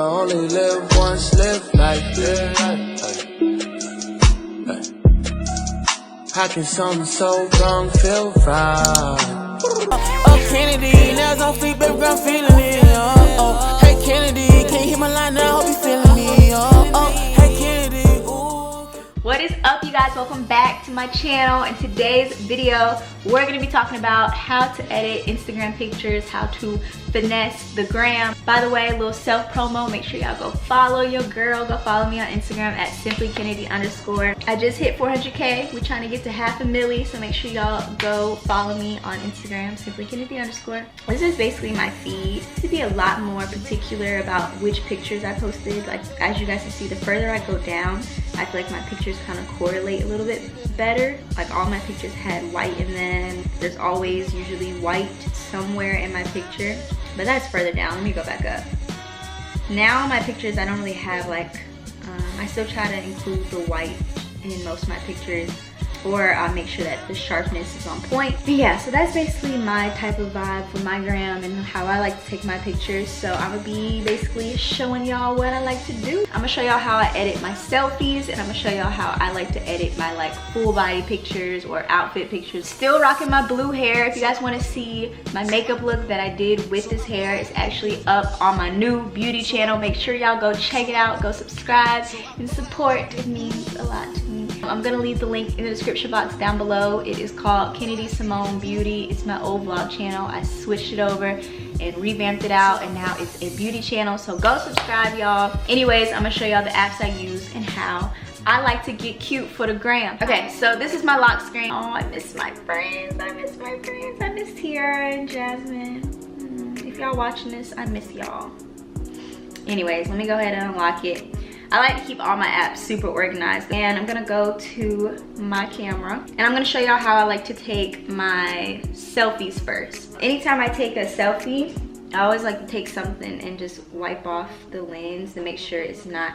only live once, live like this. How can something so wrong feel right? Oh, Kennedy, now it's on fleek, baby, I'm feeling it. Oh, hey Kennedy, can you hear my line now? Hope you feeling me. Oh, hey Kennedy. What is up, you guys? Welcome back to my channel. In today's video, we're going to be talking about how to edit Instagram pictures, how to finesse the gram. By the way, a little self promo, make sure y'all go follow your girl. Go follow me on Instagram at simplykennedy_. I just hit 400K. We're trying to get to half a milli, so make sure y'all go follow me on Instagram, simplykennedy_. This is basically my feed. To be a lot more particular about which pictures I posted. Like, as you guys can see, the further I go down, I feel like my pictures kind of correlate a little bit better. Like, all my pictures had white in them. There's always usually white somewhere in my picture, but that's further down. Let me go back up. Now my pictures, I don't really have like, I still try to include the white in most of my pictures, or I'll make sure that the sharpness is on point. But yeah, so that's basically my type of vibe for my gram and how I like to take my pictures. So I'm gonna be basically showing y'all what I like to do. I'm gonna show y'all how I edit my selfies, and I'm gonna show y'all how I like to edit my like full body pictures or outfit pictures. Still rocking my blue hair. If you guys wanna see my makeup look that I did with this hair, it's actually up on my new beauty channel. Make sure y'all go check it out, go subscribe and support. It means a lot to me. I'm gonna leave the link in the description box down below. It is called Kennedy Cymone Beauty. It's my old vlog channel. I switched it over and revamped it out, and now it's a beauty channel, so go subscribe, y'all. Anyways, I'm gonna show y'all the apps I use and how I like to get cute for the gram. Okay, so this is my lock screen. Oh, I miss my friends. I miss my friends. I miss Tiara and Jasmine. If y'all watching this, I miss y'all. Anyways, let me go ahead and unlock it. I like to keep all my apps super organized, and I'm gonna go to my camera and I'm gonna show y'all how I like to take my selfies first. Anytime I take a selfie, I always like to take something and just wipe off the lens to make sure it's not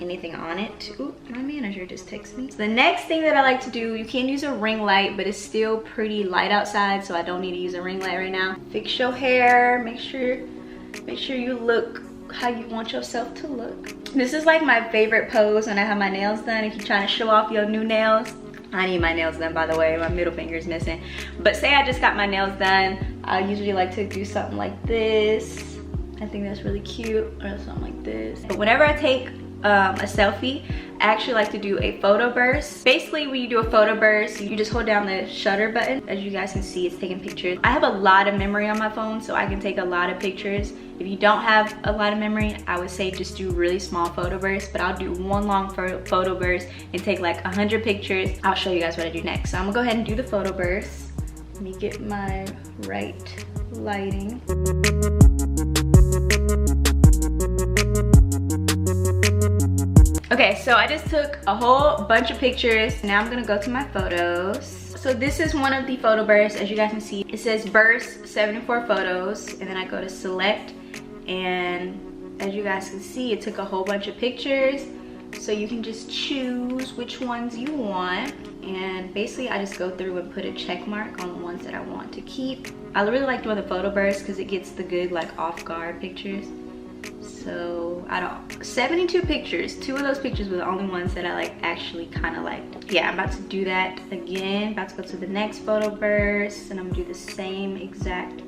anything on it. Ooh, my manager just texted me. So the next thing that I like to do, you can use a ring light, but it's still pretty light outside, so I don't need to use a ring light right now. Fix your hair, make sure you look how you want yourself to look. This is like my favorite pose when I have my nails done. If you're trying to show off your new nails, I need my nails done, by the way. My middle finger is missing. But say I just got my nails done, I usually like to do something like this. I think that's really cute, or something like this. But whenever I take a selfie, I actually like to do a photo burst. Basically, when you do a photo burst, you just hold down the shutter button. As you guys can see, it's taking pictures. I have a lot of memory on my phone, so I can take a lot of pictures. If you don't have a lot of memory, I would say just do really small photo bursts, but I'll do one long photo burst and take like 100 pictures. I'll show you guys what I do next. So I'm gonna go ahead and do the photo burst. Let me get my right lighting. Okay, so I just took a whole bunch of pictures. Now I'm gonna go to my photos. So this is one of the photo bursts. As you guys can see, it says burst 74 photos, and then I go to select, and as you guys can see, it took a whole bunch of pictures. So you can just choose which ones you want, and basically I just go through and put a check mark on the ones that I want to keep. I really like doing the photo burst because it gets the good like off guard pictures. So out of 72 pictures, 2 of those pictures were the only ones that I like actually kind of liked. Yeah, I'm about to do that again. About to go to the next photo burst, and I'm gonna do the same exact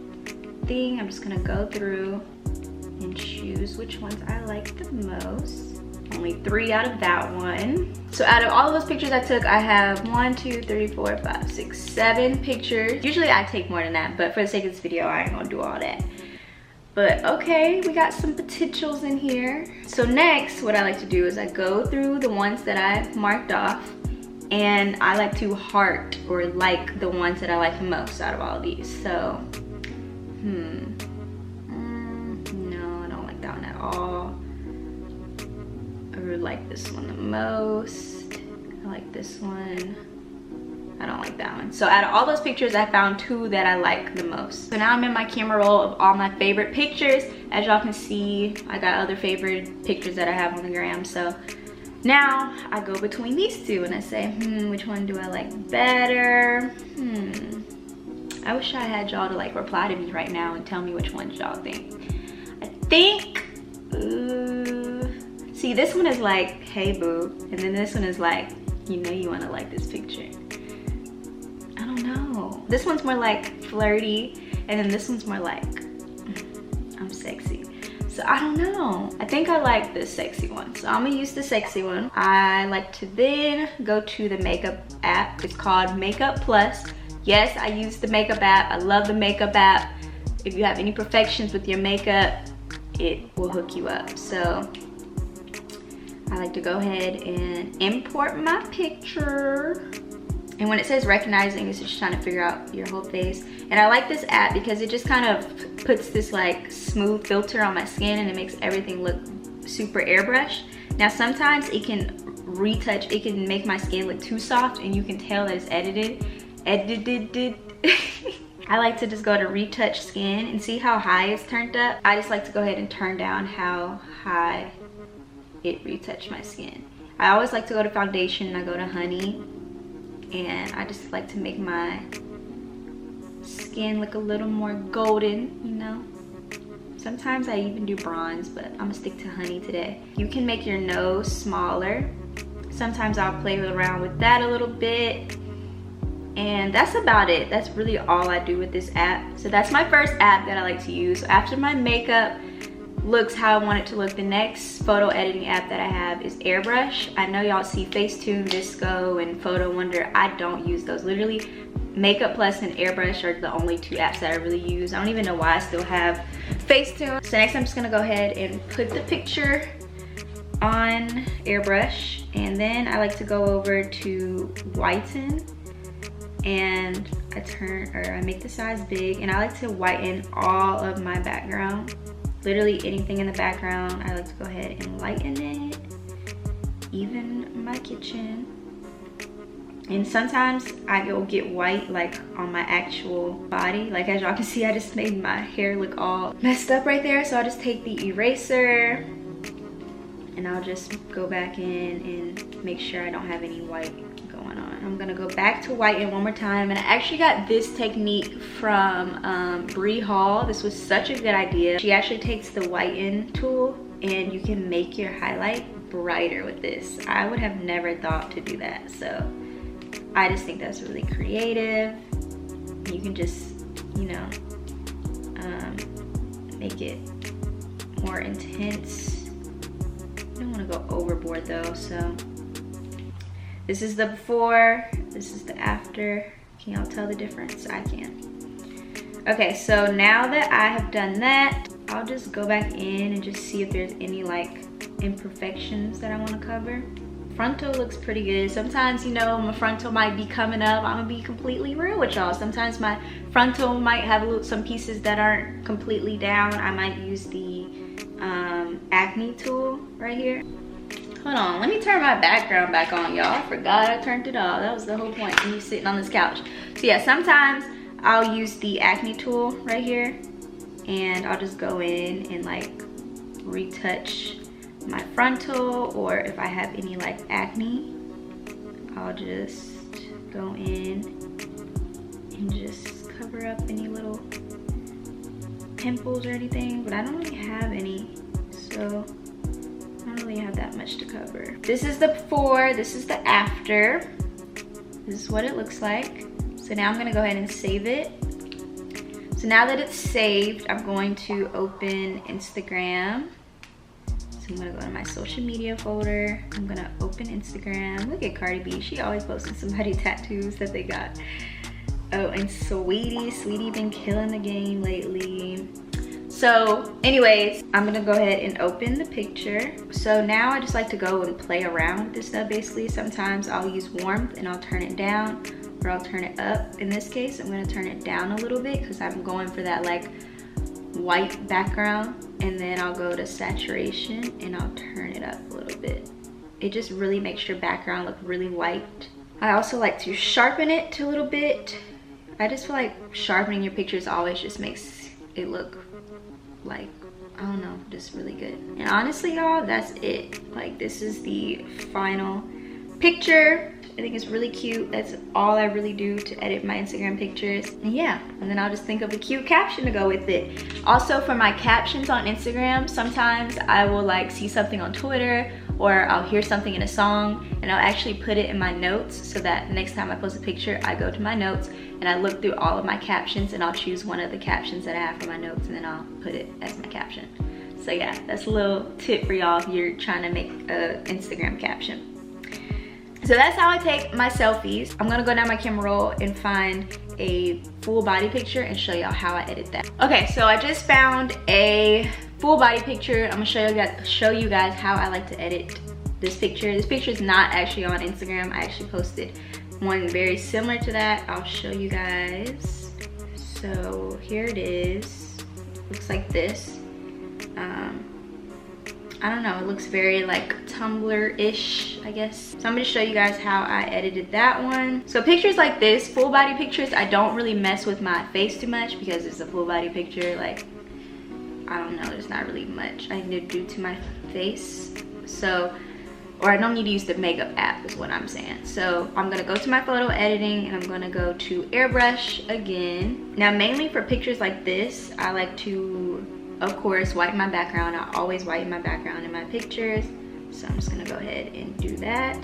thing. I'm just gonna go through and choose which ones I like the most. Only 3 out of that one. So out of all of those pictures I took, I have 1, 2, 3, 4, 5, 6, 7 pictures. Usually I take more than that, but for the sake of this video, I ain't gonna do all that. But okay, we got some potentials in here. So next, what I like to do is I go through the ones that I've marked off, and I like to heart or like the ones that I like the most out of all of these. So, no, I don't like that one at all. I really like this one the most. I like this one. I don't like that one. So out of all those pictures, I found 2 that I like the most. So now I'm in my camera roll of all my favorite pictures. As y'all can see, I got other favorite pictures that I have on the gram. So now I go between these 2 and I say, which one do I like better? I wish I had y'all to like reply to me right now and tell me which ones y'all think. I think See, this one is like, hey boo, and then this one is like, you know you want to like this picture. I don't know. This one's more like flirty, and then this one's more like, I'm sexy. So I don't know. I think I like the sexy one. So I'm gonna use the sexy one. I like to then go to the makeup app. It's called Makeup Plus. Yes, I use the makeup app. I love the makeup app. If you have any imperfections with your makeup, it will hook you up. So I like to go ahead and import my picture. And when it says recognizing, it's just trying to figure out your whole face. And I like this app because it just kind of puts this like smooth filter on my skin and it makes everything look super airbrush. Now sometimes it can retouch, it can make my skin look too soft and you can tell that it's edited. I like to just go to retouch skin and see how high it's turned up. I just like to go ahead and turn down how high it retouched my skin. I always like to go to foundation and I go to honey. And I just like to make my skin look a little more golden, you know. Sometimes I even do bronze, but I'm gonna stick to honey today. You can make your nose smaller. Sometimes I'll play around with that a little bit. And that's about it. That's really all I do with this app. So that's my first app that I like to use. So after my makeup looks how I want it to look, the next photo editing app that I have is Airbrush. I know y'all see Facetune, Disco, and Photo Wonder. I don't use those. Literally, Makeup Plus and Airbrush are the only two apps that I really use. I don't even know why I still have Facetune. So next I'm just gonna go ahead and put the picture on Airbrush, and then I like to go over to whiten, and I make the size big, and I like to whiten all of my background. Literally anything in the background, I like to go ahead and lighten it. Even my kitchen. And sometimes I go get white like on my actual body. Like as y'all can see, I just made my hair look all messed up right there. So I'll just take the eraser and I'll just go back in and make sure I don't have any white going on. I'm gonna go back to whiten one more time, and I actually got this technique from Bree Hall. This was such a good idea. She actually takes the whiten tool and you can make your highlight brighter with this. I would have never thought to do that, so I just think that's really creative. You can just, you know, make it more intense. I don't want to go overboard though, so this is the before, this is the after. Can y'all tell the difference? I can. Okay, so now that I have done that, I'll just go back in and just see if there's any like imperfections that I want to cover. Frontal looks pretty good. Sometimes, you know, my frontal might be coming up. I'm gonna be completely real with y'all. Sometimes my frontal might have some pieces that aren't completely down. I might use the acne tool right here. Hold on, let me turn my background back on, y'all. I forgot I turned it off. That was the whole point of me sitting on this couch. So yeah, sometimes I'll use the acne tool right here and I'll just go in and like retouch my frontal, or if I have any like acne, I'll just go in and just cover up any little pimples or anything, but I don't really have any, so I don't really have that much to cover. This is the before, this is the after. This is what it looks like. So now I'm gonna go ahead and save it. So now that it's saved, I'm going to open Instagram. So I'm gonna go to my social media folder. I'm gonna open Instagram. Look at Cardi B, she always posting somebody tattoos that they got. Oh, and Sweetie been killing the game lately. So anyways, I'm gonna go ahead and open the picture. So now I just like to go and play around with this stuff basically. Sometimes I'll use warmth and I'll turn it down, or I'll turn it up. In this case, I'm gonna turn it down a little bit because I'm going for that like white background, and then I'll go to saturation and I'll turn it up a little bit. It just really makes your background look really white. I also like to sharpen it a little bit. I just feel like sharpening your pictures always just makes it look like, I don't know, just really good. And honestly, y'all, that's it. Like, this is the final picture. I think it's really cute. That's all I really do to edit my Instagram pictures. And yeah, and then I'll just think of a cute caption to go with it. Also, for my captions on Instagram, sometimes I will like see something on Twitter, or I'll hear something in a song and I'll actually put it in my notes, so that next time I post a picture, I go to my notes and I look through all of my captions and I'll choose one of the captions that I have for my notes, and then I'll put it as my caption. So yeah, that's a little tip for y'all if you're trying to make an Instagram caption. So that's how I take my selfies. I'm gonna go down my camera roll and find a full body picture and show y'all how I edit that. Okay, so I just found a full body picture. I'm gonna show you guys how I like to edit this picture. This picture is not actually on Instagram. I actually posted one very similar to that. I'll show you guys. So here it is. Looks like this. I don't know, it looks very like Tumblr-ish, I guess. So I'm gonna show you guys how I edited that one. So pictures like this, full body pictures, I don't really mess with my face too much because it's a full body picture. Like, I don't know, there's not really much I need to do to my face. So, or I don't need to use the makeup app is what I'm saying. So I'm gonna go to my photo editing and I'm gonna go to Airbrush again. Now mainly for pictures like this, I like to, of course, whiten my background. I always whiten my background in my pictures. So I'm just gonna go ahead and do that.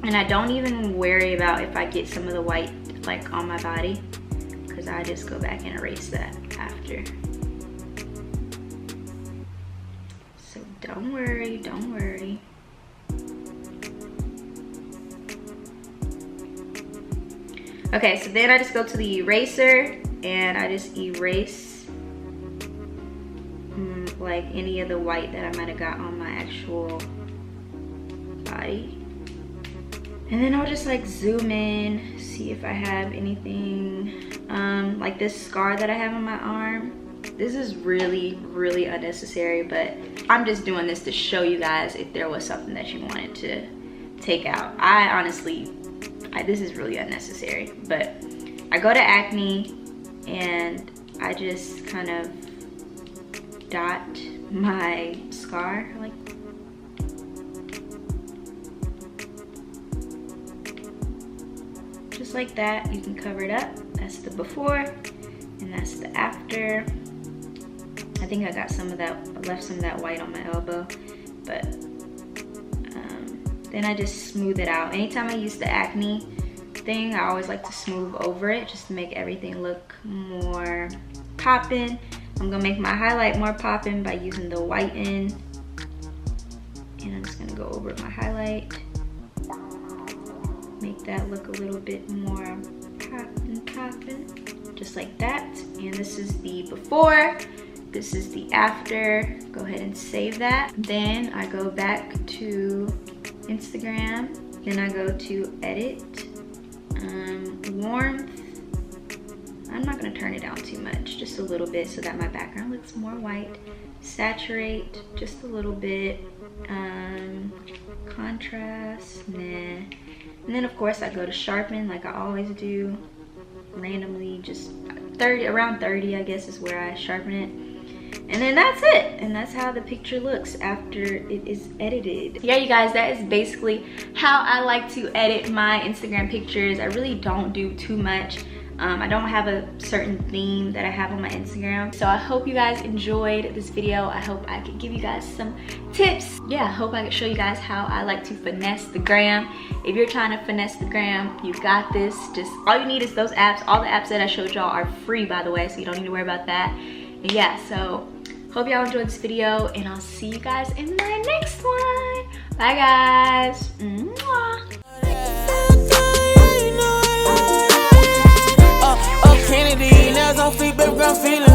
And I don't even worry about if I get some of the white like on my body, because I just go back and erase that after. So don't worry, don't worry. Okay, so then I just go to the eraser and I just erase like any of the white that I might have got on my actual body. And then I'll just like zoom in, see if I have anything, like this scar that I have on my arm. This is really, really unnecessary, but I'm just doing this to show you guys if there was something that you wanted to take out. I honestly, this is really unnecessary, but I go to acne and I just kind of dot my scar like just like that. You can cover it up. That's the before and that's the after. I think I got some of that, I left some of that white on my elbow, but then I just smooth it out. Anytime I use the acne thing, I always like to smooth over it just to make everything look more poppin'. I'm gonna make my highlight more poppin' by using the whiten. And I'm just gonna go over my highlight. Make that look a little bit more poppin', just like that. And this is the before, this is the after. Go ahead and save that. Then I go back to Instagram. Then I go to edit, warmth. I'm not gonna turn it down too much, just a little bit so that my background looks more white. Saturate, just a little bit. Contrast, nah. And then of course I go to sharpen like I always do, randomly, just 30, around 30 I guess is where I sharpen it. And then that's it, and that's how the picture looks after it is edited. Yeah, you guys, that is basically how I like to edit my Instagram pictures. I really don't do too much. I don't have a certain theme that I have on my Instagram. So I hope you guys enjoyed this video. I hope I could give you guys some tips. Yeah, I hope I could show you guys how I like to finesse the gram. If you're trying to finesse the gram, you got this. Just all you need is those apps. All the apps that I showed y'all are free, by the way, so you don't need to worry about that. And yeah, so hope y'all enjoyed this video, and I'll see you guys in my next one. Bye guys. Mwah. Kennedy, nails on feet, baby, I'm feeling